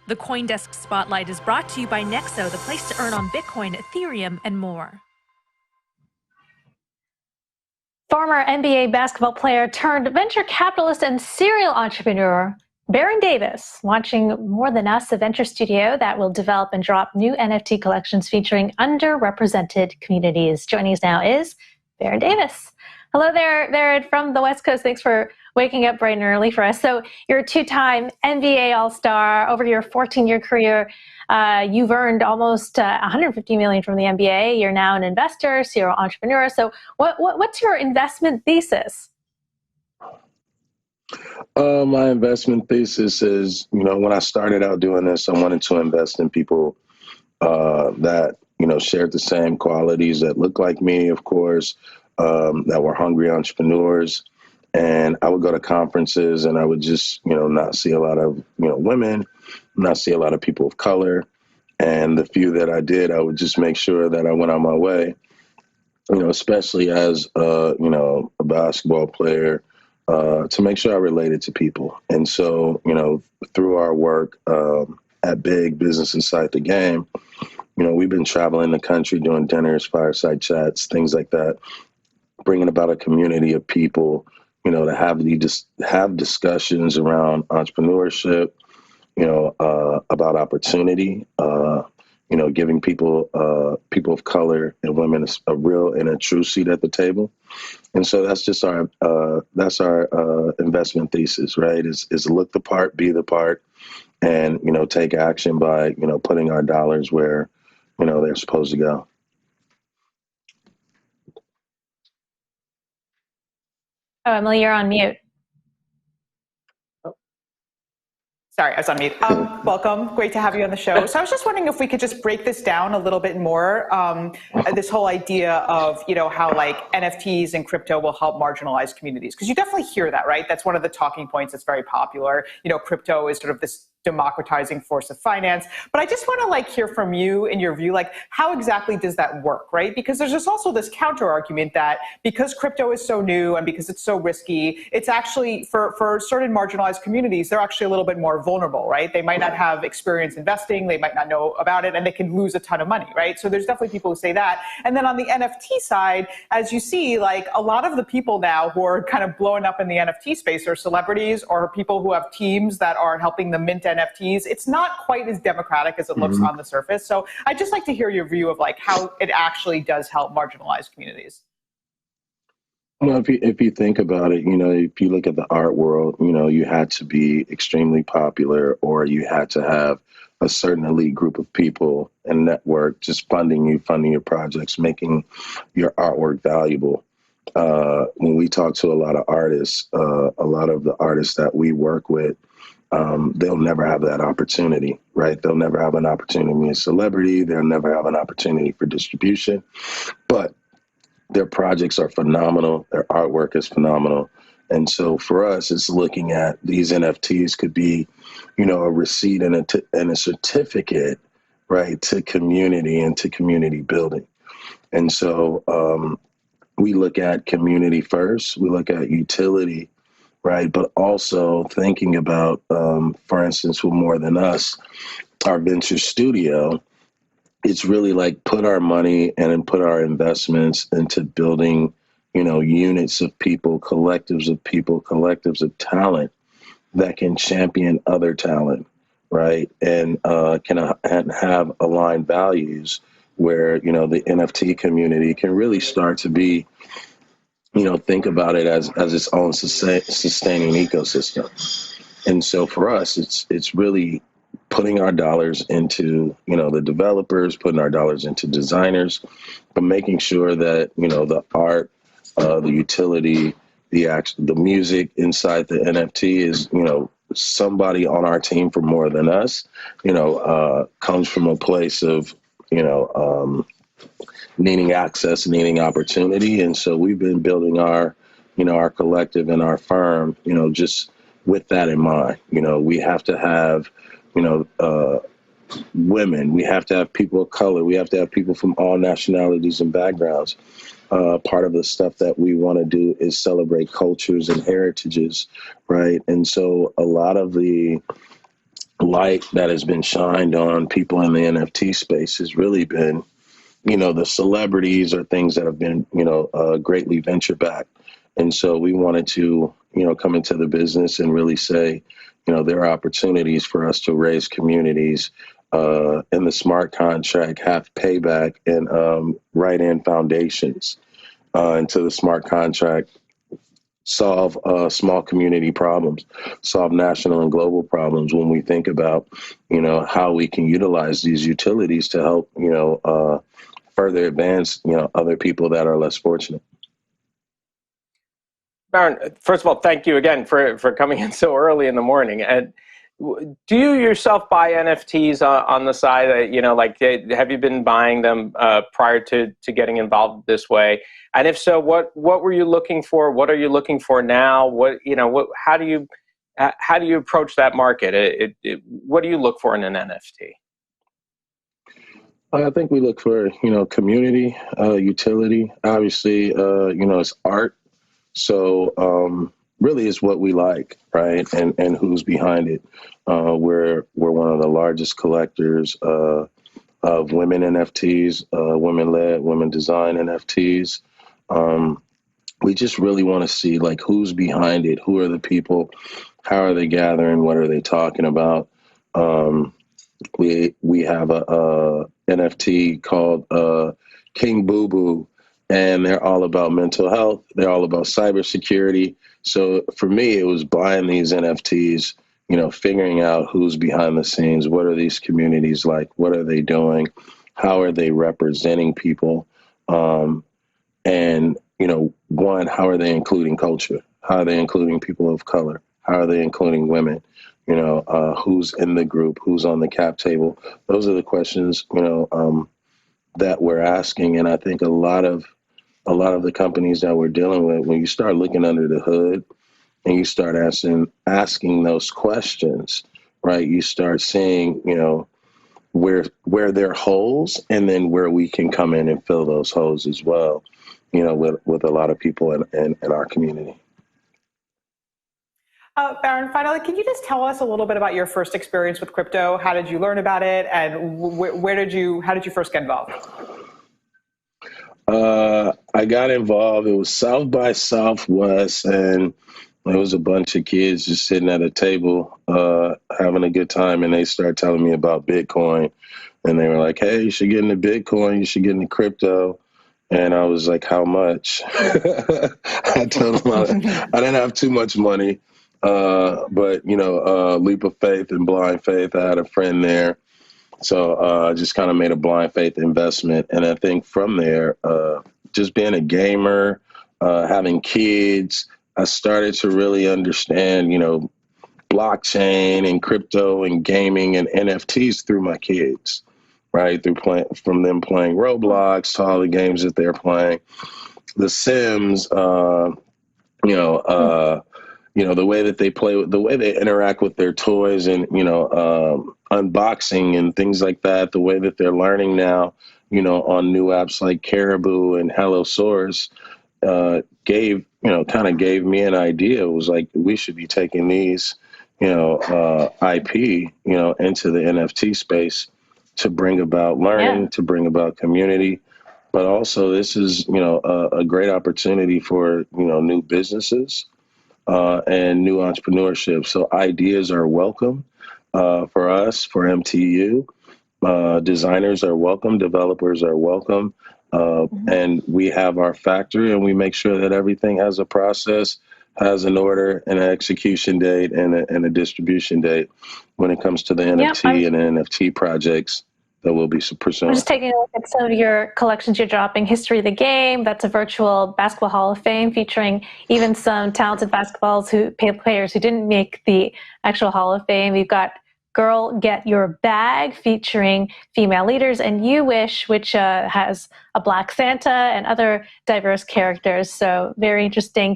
The CoinDesk Spotlight is brought to you by Nexo, the place to earn on Bitcoin, Ethereum, and more. Former NBA basketball player turned venture capitalist and serial entrepreneur Baron Davis launching More Than Us, a venture studio that will develop and drop new NFT collections featuring underrepresented communities. Joining us now is Baron Davis. Hello there, Baron from the West Coast. Thanks for waking up bright and early for us. So you're a two-time NBA All-Star. Over your 14-year career, you've earned almost $150 million from the NBA. You're now an investor, serial entrepreneur. So what's your investment thesis? My investment thesis is, when I started out doing this, I wanted to invest in people that, shared the same qualities, that looked like me, of course, that were hungry entrepreneurs. And I would go to conferences and I would just, not see a lot of, women, not see a lot of people of color. And the few that I did, I would just make sure that I went on my way, especially as, a basketball player, to make sure I related to people. And so, through our work at Big Business Inside the Game, we've been traveling the country, doing dinners, fireside chats, things like that, bringing about a community of people, to have discussions around entrepreneurship, about opportunity, giving people of color and women a real and a true seat at the table. And so that's just our investment thesis, right? Is look the part, be the part, and, take action by, putting our dollars where, they're supposed to go. Oh, Emily, you're on mute. Sorry, I was on mute. Welcome. Great to have you on the show. So I was just wondering if we could just break this down a little bit more, this whole idea of, how like NFTs and crypto will help marginalized communities. Because you definitely hear that, right? That's one of the talking points that's very popular. Crypto is sort of this democratizing force of finance. But I just want to hear from you in your view, how exactly does that work, right? Because there's just also this counter argument that because crypto is so new and because it's so risky, it's actually for certain marginalized communities, they're actually a little bit more vulnerable, right? They might not have experience investing, they might not know about it, and they can lose a ton of money, right? So there's definitely people who say that. And then on the NFT side, as you see, a lot of the people now who are kind of blowing up in the NFT space are celebrities or people who have teams that are helping them mint NFTs. It's not quite as democratic as it looks on the surface. So I'd just like to hear your view of how it actually does help marginalized communities. Well, if you think about it, if you look at the art world, you had to be extremely popular or you had to have a certain elite group of people and network just funding your projects, making your artwork valuable. When we talk to a lot of artists, a lot of the artists that we work with, they'll never have that opportunity, right? They'll never have an opportunity to be a celebrity. They'll never have an opportunity for distribution, but their projects are phenomenal. Their artwork is phenomenal. And so for us, it's looking at these NFTs could be, a receipt and a certificate, right, to community and to community building. And so we look at community first. We look at utility, right? But also thinking about, for instance, with More Than Us, our venture studio, it's really put our money and put our investments into building, units of people, collectives of talent that can champion other talent, right? And can have aligned values where, the NFT community can really start to be, think about it as its own sustaining ecosystem. And so for us, it's really putting our dollars into, the developers, putting our dollars into designers, but making sure that, the art, the utility, the music inside the NFT is, somebody on our team for More Than Us, comes from a place of, needing access, needing opportunity. And so we've been building our collective and our firm, just with that in mind. We have to have, women, we have to have people of color, we have to have people from all nationalities and backgrounds. Part of the stuff that we want to do is celebrate cultures and heritages, right? And so a lot of light that has been shined on people in the NFT space has really been, the celebrities or things that have been, greatly venture backed. And so we wanted to, come into the business and really say, there are opportunities for us to raise communities in the smart contract, have payback, and write-in foundations into the smart contract, solve small community problems, solve national and global problems when we think about, how we can utilize these utilities to help, further advance, other people that are less fortunate. Baron, first of all, thank you again for coming in so early in the morning. And do you yourself buy NFTs on the side? Have you been buying them prior to getting involved this way? And if so, what were you looking for? What are you looking for now? How do you approach that market? What do you look for in an NFT? I think we look for, community, utility. Obviously, it's art. So really is what we like, right? And who's behind it. We're one of the largest collectors of women NFTs, women-led, women-designed NFTs. We just really want to see who's behind it, who are the people, how are they gathering, what are they talking about. We have a NFT called King Boo Boo, and they're all about mental health. They're all about cybersecurity. So for me, it was buying these NFTs, figuring out who's behind the scenes. What are these communities like? What are they doing? How are they representing people? And, one, how are they including culture? How are they including people of color? How are they including women? Who's in the group? Who's on the cap table? Those are the questions, that we're asking. And I think a lot of the companies that we're dealing with, when you start looking under the hood and you start asking those questions, right, you start seeing, where there are holes, and then where we can come in and fill those holes as well, with a lot of people in our community. Baron, finally, can you just tell us a little bit about your first experience with crypto? How did you learn about it, and how did you first get involved? I got involved. It was South by Southwest, and it was a bunch of kids just sitting at a table, having a good time, and they started telling me about Bitcoin, and they were like, "Hey, you should get into Bitcoin. You should get into crypto." And I was like, "How much?" I told them I didn't have too much money. But, leap of faith and blind faith. I had a friend there. So I just kind of made a blind faith investment. And I think from there, just being a gamer, having kids, I started to really understand, blockchain and crypto and gaming and NFTs through my kids, right? From them playing Roblox to all the games that they're playing. The Sims, the way that they play, the way they interact with their toys and, unboxing and things like that, the way that they're learning now, on new apps like Caribou and Hellosaurus, gave me an idea. It was like, we should be taking these, IP, into the NFT space to bring about learning, to bring about community. But also this is, a great opportunity for, new businesses. And new entrepreneurship. So ideas are welcome for us, for MTU. Designers are welcome. Developers are welcome. And we have our factory, and we make sure that everything has a process, has an order, and an execution date, and a distribution date when it comes to the NFT and the NFT projects that we'll be pursuing. I'm just taking a look at some of your collections you're dropping. History of the Game, that's a virtual basketball Hall of Fame featuring even some talented players who didn't make the actual Hall of Fame. You've got Girl Get Your Bag featuring female leaders, and You Wish, which has a Black Santa and other diverse characters. So very interesting.